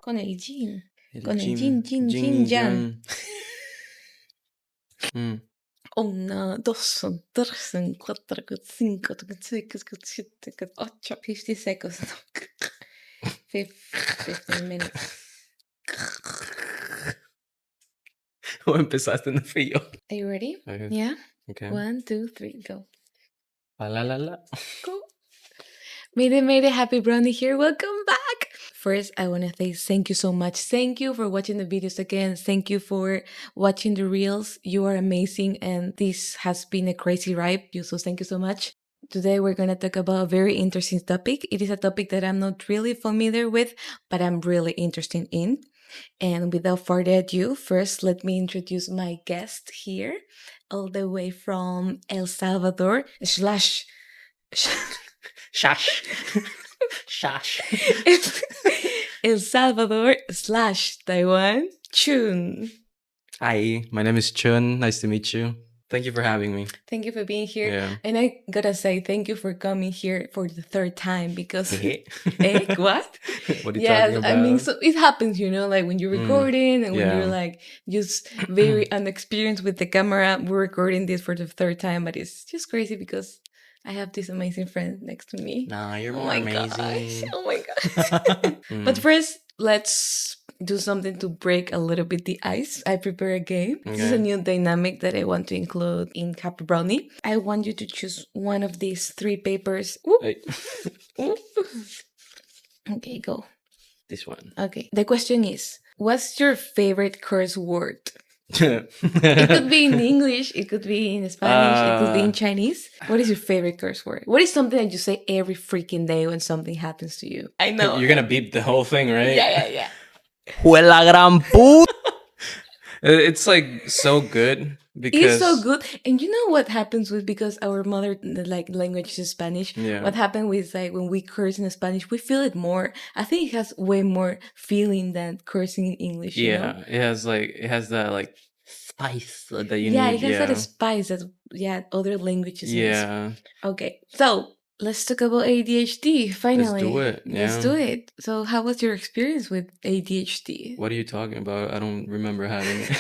Con el yin. El Con el yin, yin, yin y yang. 1, 2, 3, 4, 5, 6, 7, 8. 50 seconds. 15 minutes. ¿O empezaste? No fui yo. Are you ready? Okay. Yeah. Okay. 1, 2, 3, go. La. Go. Mayday, Happy Brownie here. Welcome back. First, I want to say thank you so much. Thank you for watching the videos again. Thank you for watching the reels. You are amazing, and this has been a crazy ride. So thank you so much. Today, we're going to talk about a very interesting topic. It is a topic that I'm not really familiar with, but I'm really interested in. And without further ado, first, let me introduce my guest here, all the way from El Salvador / Shash. El Salvador / Taiwan, Chun. Hi, my name is Chun. Nice to meet you. Thank you for having me. Thank you for being here. Yeah. And I gotta say, thank you for coming here for the third time because... What? What are you Yes, talking about? I mean, so it happens, like when you're recording and when yeah. you're like just very unexperienced with the camera. We're recording this for the third time, but it's just crazy because I have this amazing friend next to me. Nah, you're more my amazing. Gosh. Oh my gosh. But first, let's do something to break a little bit the ice. I prepare a game. This is a new dynamic that I want to include in Happy Brownie. I want you to choose one of these 3 papers. Hey. Okay, go. This one. Okay. The question is, what's your favorite curse word? It could be in English, it could be in Spanish, it could be in Chinese. What is your favorite curse word? What is something that you say every freaking day when something happens to you? I know. You're gonna beep the whole thing, right? Yeah. Huela gran puta. It's like so good because It's so good. And you know what happens with, because our mother language is Spanish. Yeah. What happened with when we curse in Spanish, we feel it more. I think it has way more feeling than cursing in English. You know? it has that spice that you need. Yeah, it has that spice that other languages miss. Yeah. Okay, so let's talk about ADHD. Finally, Let's do it. Let's do it. So, how was your experience with ADHD? What are you talking about? I don't remember having it.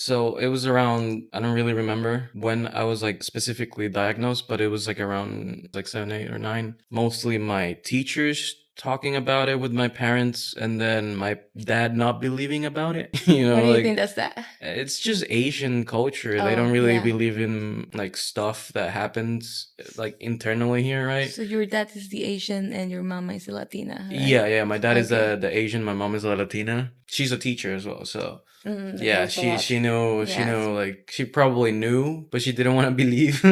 So it was around, I don't really remember when I was specifically diagnosed, but it was around 7, 8 or 9. Mostly my teachers talking about it with my parents, and then my dad not believing about it. What do you think that's that? It's just Asian culture. They don't really believe in stuff that happens internally here, right? So your dad is the Asian and your mama is the Latina, right? Yeah. My dad is the Asian. My mom is the Latina. She's a teacher as well, so she knew. She probably knew, but she didn't want to believe.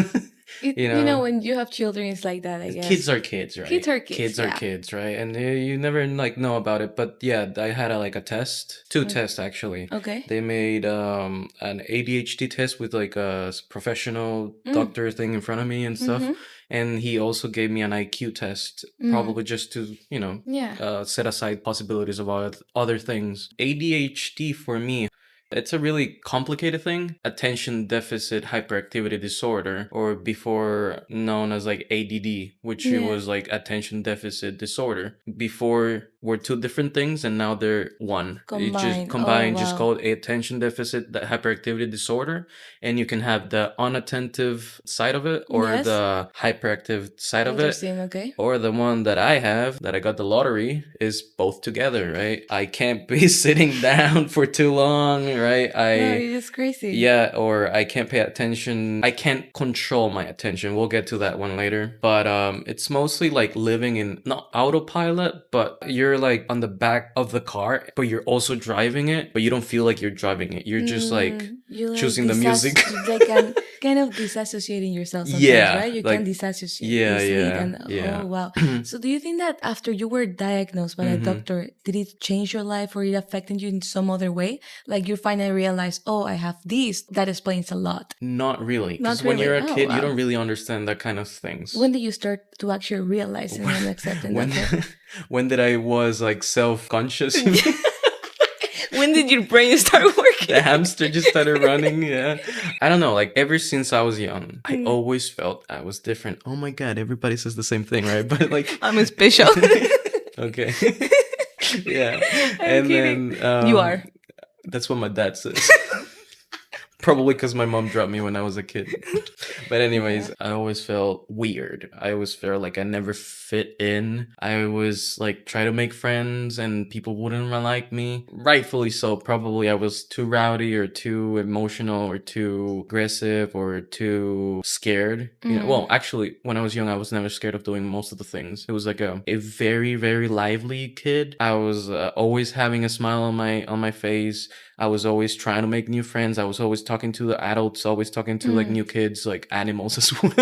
When you have children, it's like that, I guess. Kids are kids, right? Kids are kids. Kids are kids, right? And you never know about it. But yeah, I had a test, 2 tests actually. Okay. They made an ADHD test with a professional doctor thing in front of me and stuff. And he also gave me an IQ test, probably just to set aside possibilities of other things. ADHD for me, it's a really complicated thing. Attention deficit hyperactivity disorder, or before known as ADD, which was attention deficit disorder. Before were 2 different things, and now they're one. Combined. It's just combined, just called attention deficit hyperactivity disorder. And you can have the unattentive side of it, or the hyperactive side of it. Okay. Or the one that I have, that I got the lottery, is both together, right? I can't be sitting down for too long, right? You're just crazy. Yeah, or I can't pay attention. I can't control my attention. We'll get to that one later. But it's mostly living in, not autopilot, but you're on the back of the car, but you're also driving it, but you don't feel like you're driving it. You're just choosing the music. Kind of disassociating yourself sometimes, right? You can disassociate. Yeah. Oh, wow. So do you think that after you were diagnosed by a doctor, did it change your life, or it affected you in some other way? You finally realized, oh, I have this. That explains a lot. Not really. Because when you're a kid, you don't really understand that kind of things. When did you start to actually realize and accepting that? When did I was self-conscious? When did your brain start working? The hamster just started running, yeah. I don't know, ever since I was young, I always felt I was different. Oh my God, everybody says the same thing, right? But I'm special. Okay. Yeah. I'm And kidding. then You are. that's what my dad says. Probably because my mom dropped me when I was a kid. But anyways, I always felt weird. I always felt like I never fit in. I always like try to make friends and people wouldn't like me. Rightfully so. Probably I was too rowdy or too emotional or too aggressive or too scared. You know, well, actually, when I was young, I was never scared of doing most of the things. It was like a very, very lively kid. I was always having a smile on my face. I was always trying to make new friends. I was always talking to the adults, always talking to like new kids, like animals as well.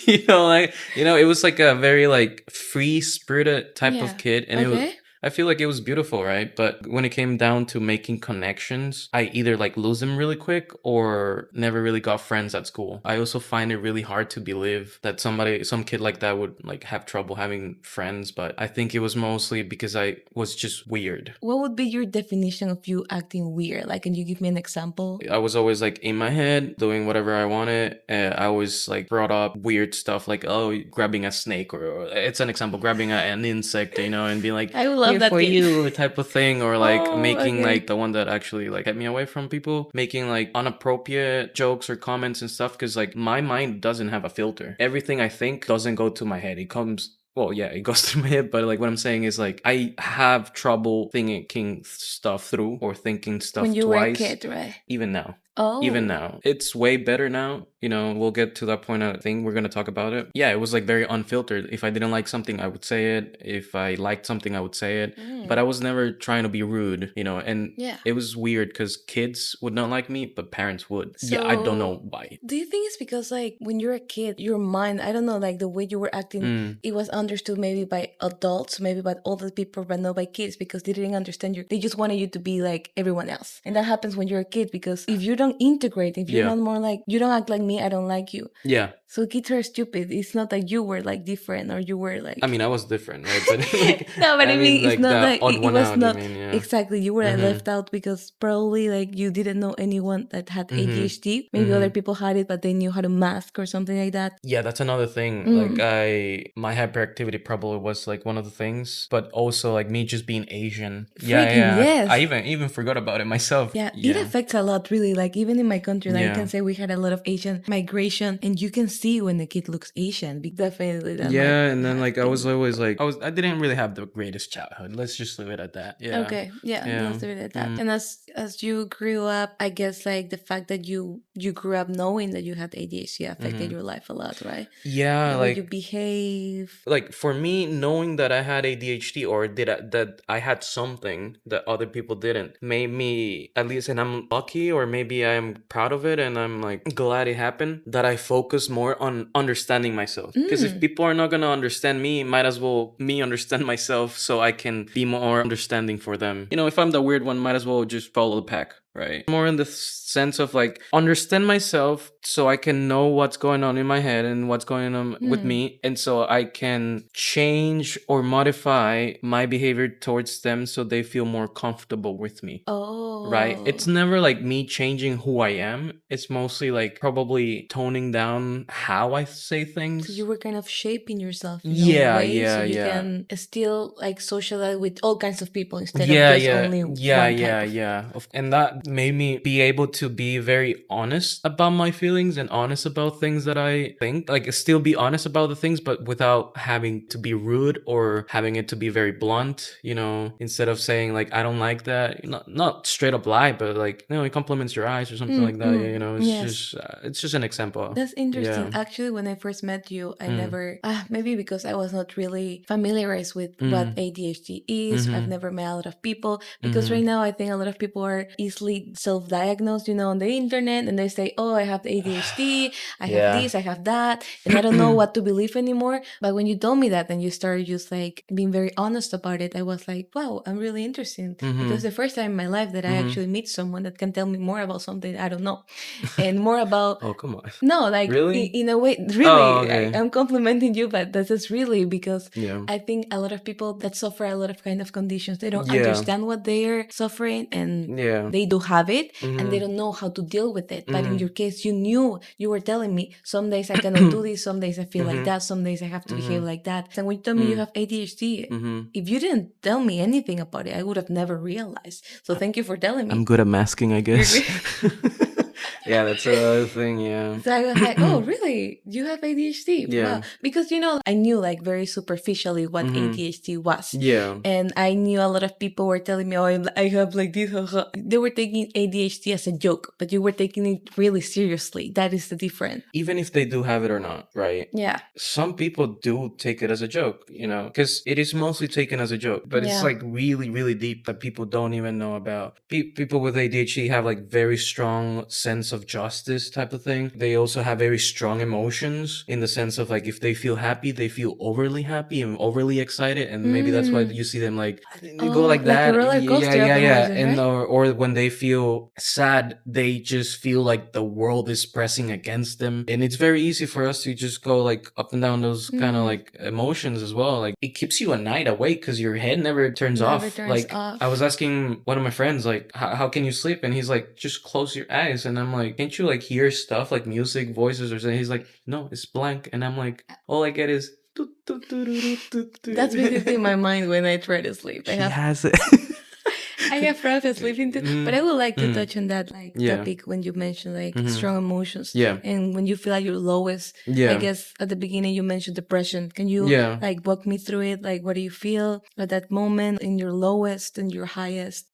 It was like a very like free spirited type of kid. And it was, I feel like it was beautiful, right? But when it came down to making connections, I either like lose them really quick or never really got friends at school. I also find it really hard to believe that some kid like that would like have trouble having friends. But I think it was mostly because I was just weird. What would be your definition of you acting weird? Like, can you give me an example? I was always like in my head doing whatever I wanted. I always like brought up weird stuff like, oh, grabbing a snake, or it's an example, grabbing an insect, and being like, I would love here that for kid. you type of thing, or like making okay. like the one that actually like kept me away from people, making like inappropriate jokes or comments and stuff, because like my mind doesn't have a filter. Everything I think doesn't go to my head. It comes. Well, yeah, it goes through my head, but like what I'm saying is like I have trouble thinking stuff through or thinking stuff when you twice. were a kid, right? Even now. Oh. Even now. It's way better now. We'll get to that point. I think we're going to talk about it. Yeah, it was like very unfiltered. If I didn't like something, I would say it. If I liked something, I would say it. But I was never trying to be rude, and it was weird because kids would not like me, but parents would. So, I don't know why. Do you think it's because like when you're a kid, your mind, I don't know, like the way you were acting, it was understood maybe by adults, maybe by older people, but not by kids, because they didn't understand you. They just wanted you to be like everyone else. And that happens when you're a kid, because if you don't integrate, if you're not more like, you don't act like me, I don't like you. Yeah. So kids are stupid. It's not that you were like different or you were like. I mean, I was different, right? But like, no, but I mean, it's not like odd it one was out, not yeah. exactly. You were left out because probably like you didn't know anyone that had ADHD. Maybe other people had it, but they knew how to mask or something like that. Yeah, that's another thing. Like my hyperactivity probably was like one of the things, but also like me just being Asian. Yes. I even forgot about it myself. Yeah, it affects a lot, really. Like even in my country, like, I can say we had a lot of Asian migration, and you can see when the kid looks Asian. Definitely. That and then like I was always like I didn't really have the greatest childhood. Let's just leave it at that. Yeah. Okay. Yeah. Let's leave it at that. And as you grew up, I guess like the fact that you grew up knowing that you had ADHD affected your life a lot, right? Yeah, the like way you behave. Like for me, knowing that I had ADHD or that I had something that other people didn't made me at least, and I'm lucky or maybe I'm proud of it and I'm like glad it happened, that I focus more on understanding myself. Because if people are not gonna understand me, might as well me understand myself so I can be more understanding for them. If I'm the weird one, might as well just follow the pack. Right. More in the sense of like understand myself so I can know what's going on in my head and what's going on with me. And so I can change or modify my behavior towards them so they feel more comfortable with me. Oh. Right. It's never like me changing who I am. It's mostly like probably toning down how I say things. So you were kind of shaping yourself in a way so you can still like socialize with all kinds of people instead of just only one type of. And that made me be able to be very honest about my feelings and honest about things that I think. Like still be honest about the things, but without having to be rude or having it to be very blunt, instead of saying like, I don't like that. Not straight up lie, but like, it compliments your eyes or something like that. It's just an example. That's interesting. Actually, when I first met you, I never, maybe because I was not really familiarized with what ADHD is. I've never met a lot of people because right now I think a lot of people are easily self-diagnosed, on the internet, and they say, oh, I have ADHD, I have this, I have that, and I don't know what to believe anymore. But when you told me that and you started just like being very honest about it, I was like, wow, I'm really interested. Because the first time in my life that I actually meet someone that can tell me more about something I don't know and more about. Oh, come on. No, like really? In a way, really, oh, okay. I'm complimenting you, but this is really because I think a lot of people that suffer a lot of kind of conditions, they don't understand what they are suffering, and they do do have it and they don't know how to deal with it. But in your case, you knew, you were telling me, some days I cannot do this, some days I feel like that, some days I have to behave like that. And when you told me you have ADHD, if you didn't tell me anything about it, I would have never realized. So thank you for telling me. I'm good at masking, I guess. Yeah, that's another thing, yeah. So I was like, oh, really? You have ADHD? Yeah. Wow. Because, I knew like very superficially what ADHD was. Yeah. And I knew a lot of people were telling me, oh, I have like this. They were taking ADHD as a joke, but you were taking it really seriously. That is the difference. Even if they do have it or not, right? Yeah. Some people do take it as a joke, because it is mostly taken as a joke, but it's like really, really deep that people don't even know about. People with ADHD have like very strong sense of justice type of thing. They also have very strong emotions in the sense of like if they feel happy, they feel overly happy and overly excited, and maybe that's why you see them like go like that. Like a roller coaster yeah, of emotions, and right? or when they feel sad, they just feel like the world is pressing against them, and it's very easy for us to just go like up and down those kind of like emotions as well. Like it keeps you a night awake because your head never turns off. I was asking one of my friends like, how can you sleep? And he's like, just close your eyes. And I'm like, can't you like hear stuff like music, voices or something? He's like, no, it's blank. And I'm like, all I get is that's basically my mind when I try to sleep. She has it. I have problems sleeping too, but I would like to touch on that topic when you mentioned like strong emotions. Yeah. And when you feel at your lowest, I guess at the beginning you mentioned depression. Can you like walk me through it? Like what do you feel at that moment in your lowest and your highest?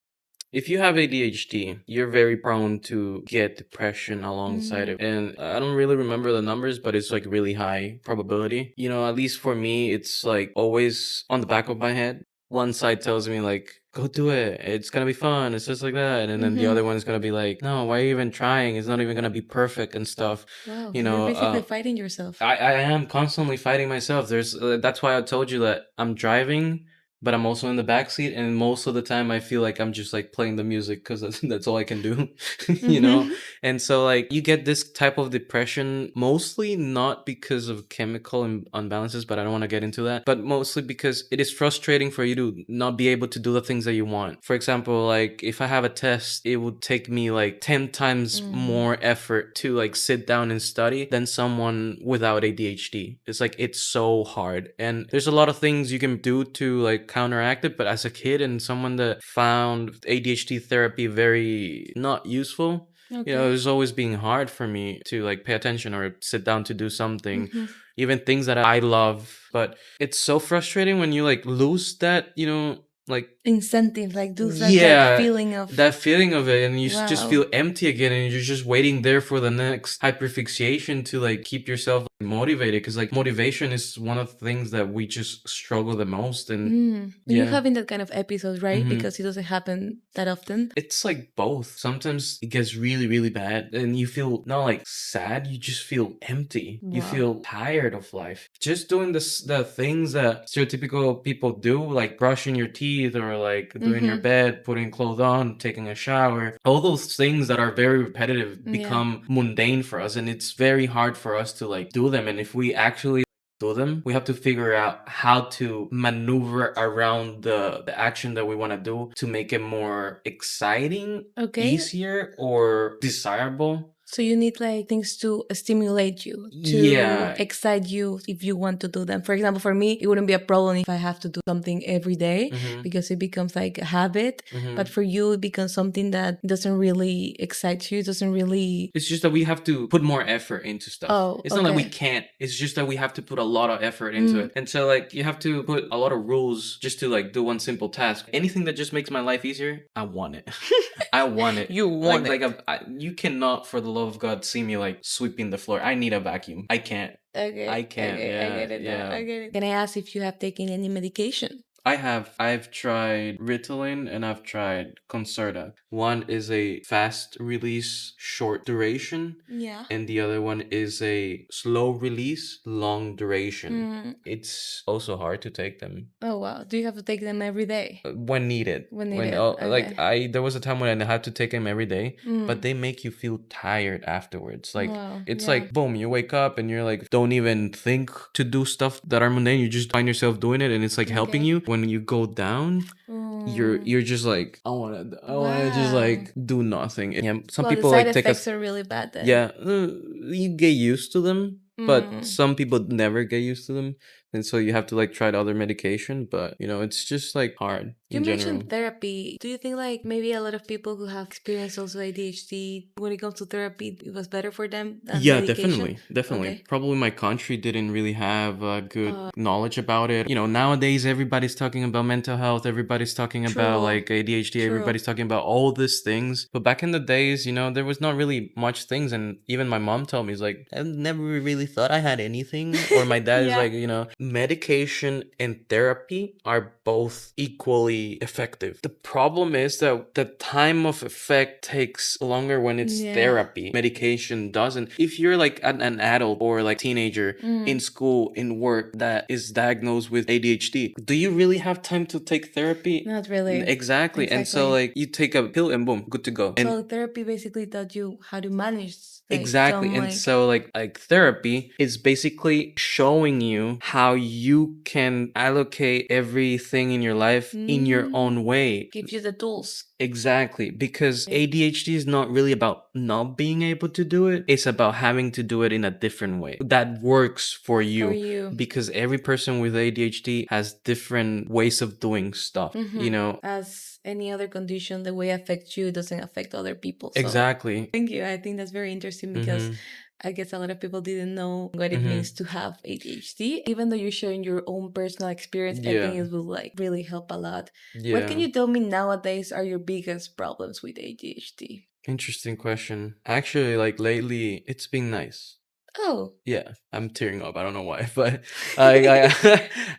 If you have ADHD, you're very prone to get depression alongside it. And I don't really remember the numbers, but it's like really high probability. At least for me, it's like always on the back of my head. One side tells me like, go do it. It's going to be fun. It's just like that. And then the other one's going to be like, no, why are you even trying? It's not even going to be perfect and stuff. Wow, you're basically fighting yourself. I am constantly fighting myself. That's why I told you that I'm driving, but I'm also in the backseat, and most of the time I feel like I'm just like playing the music because that's all I can do, And so like you get this type of depression mostly not because of chemical imbalances, but I don't want to get into that, but mostly because it is frustrating for you to not be able to do the things that you want. For example, like if I have a test, it would take me like 10 times more effort to like sit down and study than someone without ADHD. It's like it's so hard, and there's a lot of things you can do to like counteract it, but as a kid and someone that found ADHD therapy very not useful, it was always being hard for me to like pay attention or sit down to do something, even things that I love. But it's so frustrating when you like lose that, like incentive, like do that feeling of it, and you just feel empty again, and you're just waiting there for the next hyperfixation to like keep yourself motivated, because like motivation is one of the things that we just struggle the most. And you're having that kind of episode, right? Because it doesn't happen that often. It's like both. Sometimes it gets really, really bad and you feel not like sad, you just feel empty. You feel tired of life. Just doing the things that stereotypical people do, like brushing your teeth or like doing your bed, putting clothes on, taking a shower. All those things that are very repetitive become mundane for us, and it's very hard for us to like do them. And if we actually do them, we have to figure out how to maneuver around the action that we want to do to make it more exciting, easier, or desirable. So you need like things to stimulate you, to excite you if you want to do them. For example, for me, it wouldn't be a problem if I have to do something every day because it becomes like a habit. But for you, it becomes something that doesn't really excite you. It doesn't really... It's just that we have to put more effort into stuff. It's not like we can't. It's just that we have to put a lot of effort into it. And so like you have to put a lot of rules just to like do one simple task. Anything that just makes my life easier, I want it. I want it. You want it. Like you cannot, for the love of God, see me like sweeping the floor. I need a vacuum. I can't. I can't. I get it. Can I ask if you have taken any medication? I have. I've tried Ritalin and I've tried Concerta. One is a fast release, short duration. Yeah. And the other one is a slow release, long duration. It's also hard to take them. Oh, wow. Do you have to take them every day? When needed. Like there was a time when I had to take them every day, but they make you feel tired afterwards. Like it's like, boom, you wake up and you're like, don't even think to do stuff that are mundane. You just find yourself doing it and it's like helping you. When you go down, you're just like, I wanna just like do nothing. Yeah, some Well, people the side like take a effects are really bad then. yeah, you get used to them, but some people never get used to them, and so you have to like try the other medication. But you know, it's just like hard You in general. mentioned therapy. Do you think like maybe a lot of people who have experienced also ADHD, when it comes to therapy, it was better for them than Yeah, medication? definitely. Okay. Probably my country didn't really have good knowledge about it. You know, nowadays everybody's talking about mental health, everybody's talking about like ADHD, everybody's talking about all these things. But back in the days, you know, there was not really much things, and even my mom told me, it's like, I never really thought I had anything. Or my dad is like, you know, medication and therapy are both equally effective. The problem is that the time of effect takes longer when it's therapy. Medication doesn't. If you're like an adult or like teenager in school, in work, that is diagnosed with ADHD, do you really have time to take therapy? Not really. Exactly. And so like you take a pill and boom, good to go. And so therapy basically taught you how to manage. Exactly. And so like therapy is basically showing you how you can allocate everything in your life in your own way. Gives you the tools. Exactly, because ADHD is not really about not being able to do it. It's about having to do it in a different way that works for you. Because every person with ADHD has different ways of doing stuff, you know? As any other condition, the way it affects you doesn't affect other people. So. Exactly. Thank you. I think that's very interesting because I guess a lot of people didn't know what it means to have ADHD. Even though you're sharing your own personal experience, I think it will like really help a lot. What can you tell me nowadays are your biggest problems with ADHD? Interesting question. Actually, like lately, it's been nice. Oh. Yeah, I'm tearing up. I don't know why, but I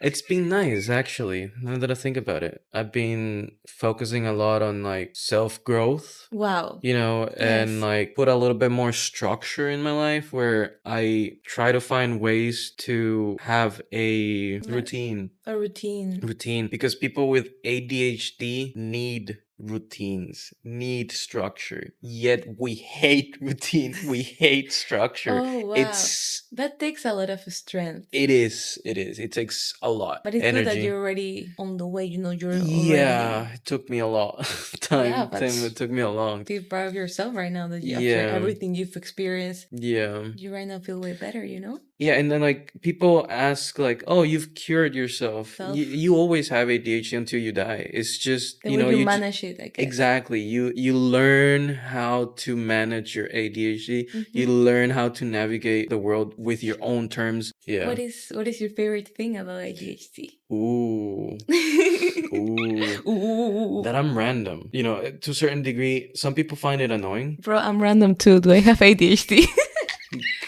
it's been nice actually. Now that I think about it, I've been focusing a lot on like self-growth. Wow. You know, and like put a little bit more structure in my life where I try to find ways to have a routine. A routine. Routine, because people with ADHD need routines, need structure, yet we hate routine, we hate structure. Oh, wow. That takes a lot of strength. It takes a lot. But it's energy. good that you're already on the way, you know, you're already. Yeah, it took me a lot of time. Yeah, but It took me a long. Be proud of yourself right now that you, after everything you've experienced, you right now feel way better, you know? Yeah, and then like people ask like, "Oh, you've cured yourself. You always have ADHD until you die." It's just the way you manage it, I guess. Exactly. You learn how to manage your ADHD. You learn how to navigate the world with your own terms. Yeah. What is your favorite thing about ADHD? Ooh. That I'm random. You know, to a certain degree, some people find it annoying. Bro, I'm random too. Do I have ADHD?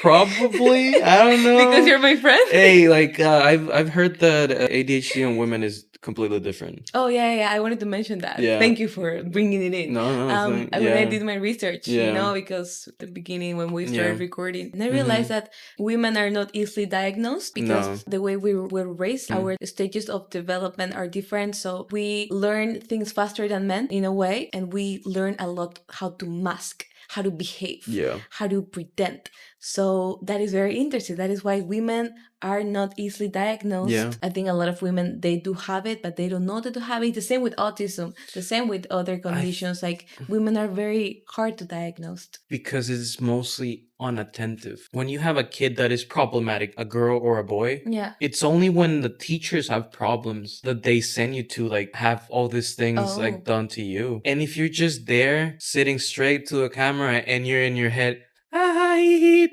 Probably. I don't know. Because you're my friend? Hey, like, I've heard that ADHD on women is completely different. Oh, yeah. I wanted to mention that. Yeah. Thank you for bringing it in. No. When I did my research, you know, because at the beginning when we started recording, and I realized that women are not easily diagnosed because the way we were raised, our stages of development are different. So we learn things faster than men in a way, and we learn a lot how to mask, how to behave, how to pretend. So that is very interesting. That is why women are not easily diagnosed. Yeah. I think a lot of women, they do have it, but they don't know that they have it. The same with autism, the same with other conditions. Like women are very hard to diagnose. Because it's mostly unattentive. When you have a kid that is problematic, a girl or a boy, it's only when the teachers have problems that they send you to like have all these things like done to you. And if you're just there sitting straight to a camera and you're in your head, I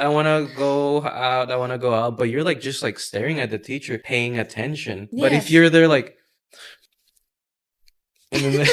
want to go out, but you're like just like staring at the teacher, paying attention. Yes. But if you're there like, and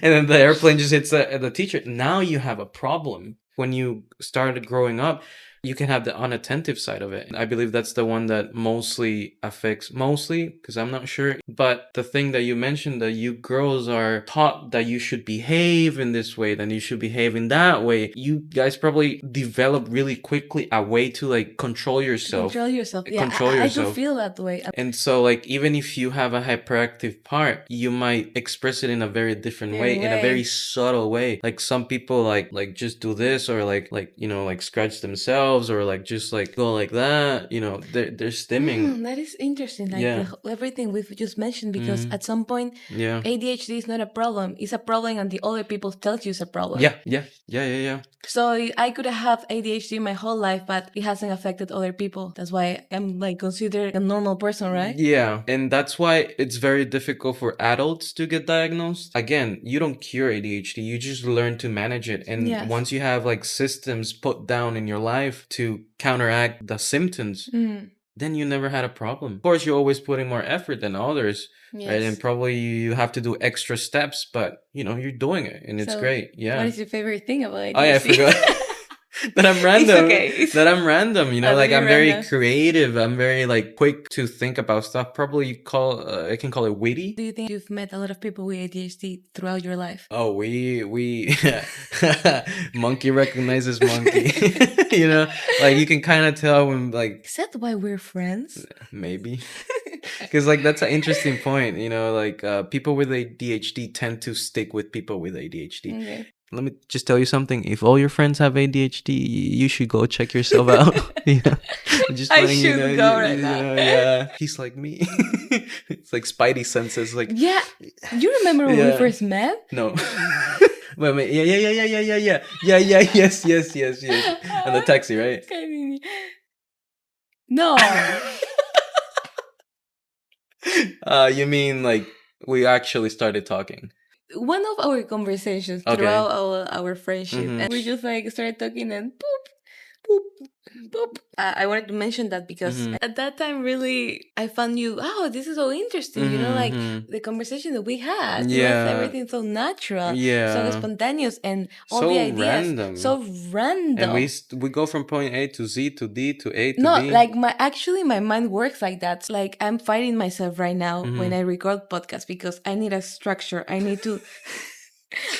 then the airplane just hits the teacher, now you have a problem. When you started growing up, you can have the unattentive side of it. I believe that's the one that mostly affects, because I'm not sure. But the thing that you mentioned, that you girls are taught that you should behave in this way, then you should behave in that way. You guys probably develop really quickly a way to like control yourself. Yeah, I do feel that way. And so like, even if you have a hyperactive part, you might express it in a very different way, in a very subtle way. Like some people like just do this, or like, you know, like scratch themselves, themselves or like just like go like that, they're stimming. That is interesting. Like Yeah. everything we've just mentioned, because Mhm. at some point, Yeah. ADHD is not a problem. It's a problem, and the other people tells you it's a problem. Yeah. So I could have ADHD my whole life, but it hasn't affected other people. That's why I'm like considered a normal person, right? Yeah, and that's why it's very difficult for adults to get diagnosed. Again, you don't cure ADHD, you just learn to manage it. And Yes. once you have like systems put down in your life to counteract the symptoms, then you never had a problem. Of course, you're always putting more effort than others, right? And Yes. probably you have to do extra steps, but you're doing it and it's So, great. Yeah. What is your favorite thing about ADHD? Oh yeah, I forgot. That I'm random. okay. That I'm random, like I'm very random. creative. I'm very like quick to think about stuff. Probably I can call it witty. Do you think you've met a lot of people with ADHD throughout your life? Oh, we monkey recognizes monkey. Like you can kind of tell when like. Is that why we're friends? Maybe. Because like that's an interesting point. Like people with ADHD tend to stick with people with ADHD. Okay. Let me just tell you something. If all your friends have ADHD, you should go check yourself out. Just I should go right now. Yeah, he's like me. It's like Spidey senses. Like yeah. You remember when we first met? No. Wait. Yeah. Yes. And the taxi, right? No. You mean like we actually started talking? One of our conversations throughout our friendship, and we just like started talking and boop, boop, boop. I wanted to mention that because at that time, really, I found you. Oh, this is so interesting. Like the conversation that we had. Yeah, everything so natural. Yeah, so spontaneous, and all so the ideas random. so random. And we go from point A to Z to D to A to no, B. like my mind works like that. Like I'm fighting myself right now when I record podcasts because I need a structure. I need to.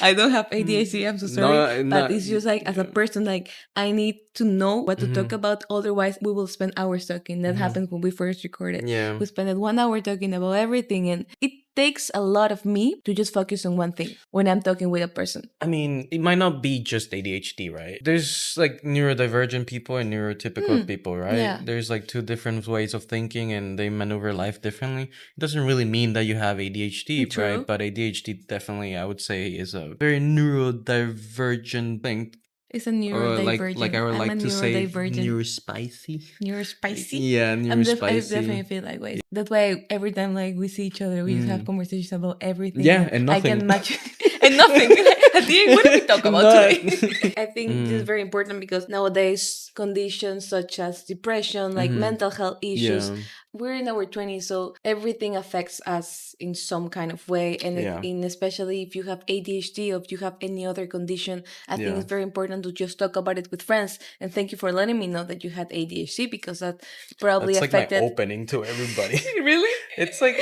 I don't have ADHD, I'm so sorry. But it's just like as a person, like I need to know what to talk about. Otherwise, we will spend hours talking. That happened when we first recorded. Yeah. We spent 1 hour talking about everything, and it takes a lot of me to just focus on one thing when I'm talking with a person. I mean, it might not be just ADHD, right? There's like neurodivergent people and neurotypical people, right? Yeah. There's like two different ways of thinking and they maneuver life differently. It doesn't really mean that you have ADHD, True. right? But ADHD definitely, I would say, is a very neurodivergent thing. It's a neurodivergent. Like I would like to say neurospicy. Neurospicy? Yeah, neurospicy. I definitely feel that way. That's why every time like we see each other, we just have conversations about everything. Yeah, and nothing. I can match and nothing. At the end, what did we talk about today? I think this is very important because nowadays conditions such as depression, like mental health issues, we're in our 20s, so everything affects us in some kind of way. And especially if you have ADHD or if you have any other condition, I think it's very important to just talk about it with friends. And thank you for letting me know that you had ADHD because that probably affected. Like my opening to everybody. Really? It's like,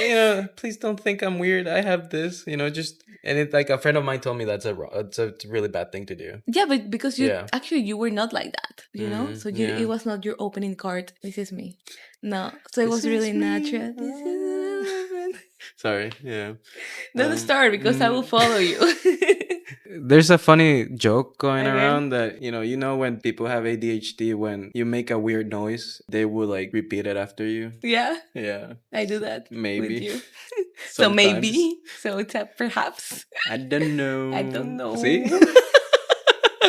please don't think I'm weird. I have this, and it's like a friend of mine told me it's a really bad thing to do. Yeah, but because you were not like that, so it was not your opening card. This is me. No, so it was really natural. Sorry, yeah. Don't start because I will follow you. There's a funny joke going around that, when people have ADHD, when you make a weird noise, they will like repeat it after you. Yeah? Yeah. I do that. Maybe. With you. So maybe. So it's a perhaps. I don't know. I don't know. See?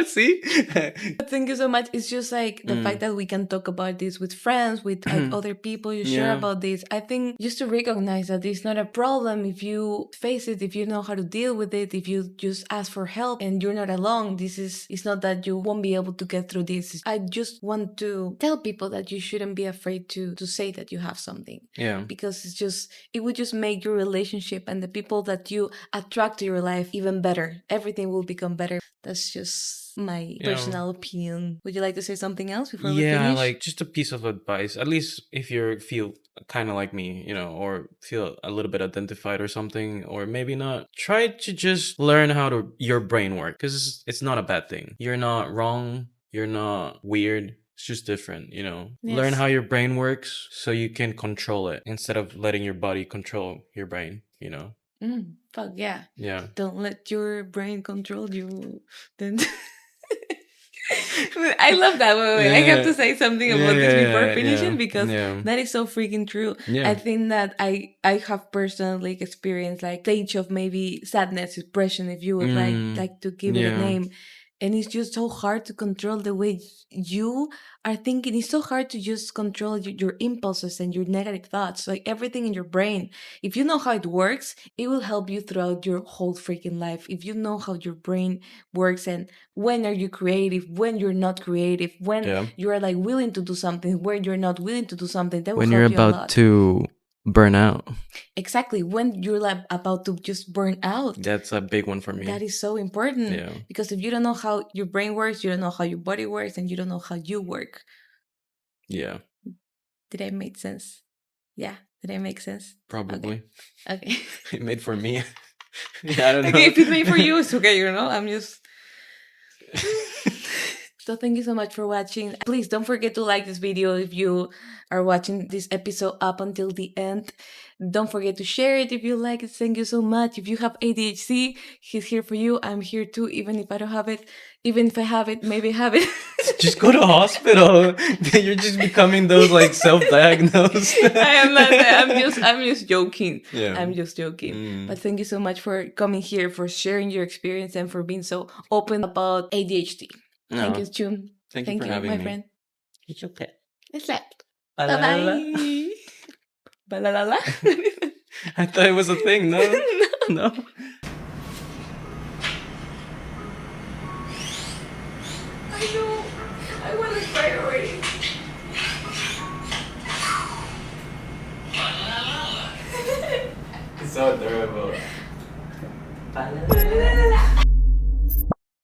See? Thank you so much. It's just like the fact that we can talk about this with friends, with like other people, you share about this. I think just to recognize that it's not a problem if you face it, if you know how to deal with it, if you just ask for help and you're not alone. It's not that you won't be able to get through this. I just want to tell people that you shouldn't be afraid to say that you have something. Yeah. Because it would just make your relationship and the people that you attract to your life even better. Everything will become better. That's just my personal opinion. Would you like to say something else before we finish? Yeah, like just a piece of advice. At least if you feel kind of like me, or feel a little bit identified or something, or maybe not. Try to just learn how your brain works, because it's not a bad thing. You're not wrong. You're not weird. It's just different, Yes. Learn how your brain works so you can control it instead of letting your body control your brain, Fuck yeah. Yeah. Don't let your brain control you. Then I love that. Wait. I have to say something about this before finishing because yeah. that is so freaking true. Yeah. I think that I have personally experienced like stage of maybe sadness, depression, if you would like to give it a name. And it's just so hard to control the way you are thinking. It's so hard to just control your impulses and your negative thoughts, like everything in your brain. If you know how it works, it will help you throughout your whole freaking life. If you know how your brain works and when are you creative, when you're not creative, when you are like willing to do something, when you're not willing to do something, that will when help you're you a about lot. to burn out. Exactly. When you're like about to just burn out. That's a big one for me. That is so important. Yeah. Because if you don't know how your brain works, you don't know how your body works, and you don't know how you work. Yeah. Did I make sense? Yeah. Did I make sense? Probably. Okay. It made for me. Yeah, I don't know. Okay, if it made for you, it's okay, I'm just... So thank you so much for watching. Please don't forget to like this video if you are watching this episode up until the end. Don't forget to share it if you like it. Thank you so much. If you have ADHD, he's here for you. I'm here too, even if I don't have it. Even if I have it, maybe I have it. Just go to hospital. You're just becoming those like self-diagnosed. I am not. I'm just joking. Yeah. I'm just joking. But thank you so much for coming here, for sharing your experience, and for being so open about ADHD. No. Thank you, Chun. Thank you for having my me. friend. It's okay. It's that. Bye-bye. Ba-la-la-la. I thought it was a thing, no? No. I know. I want to cry already. It's so adorable.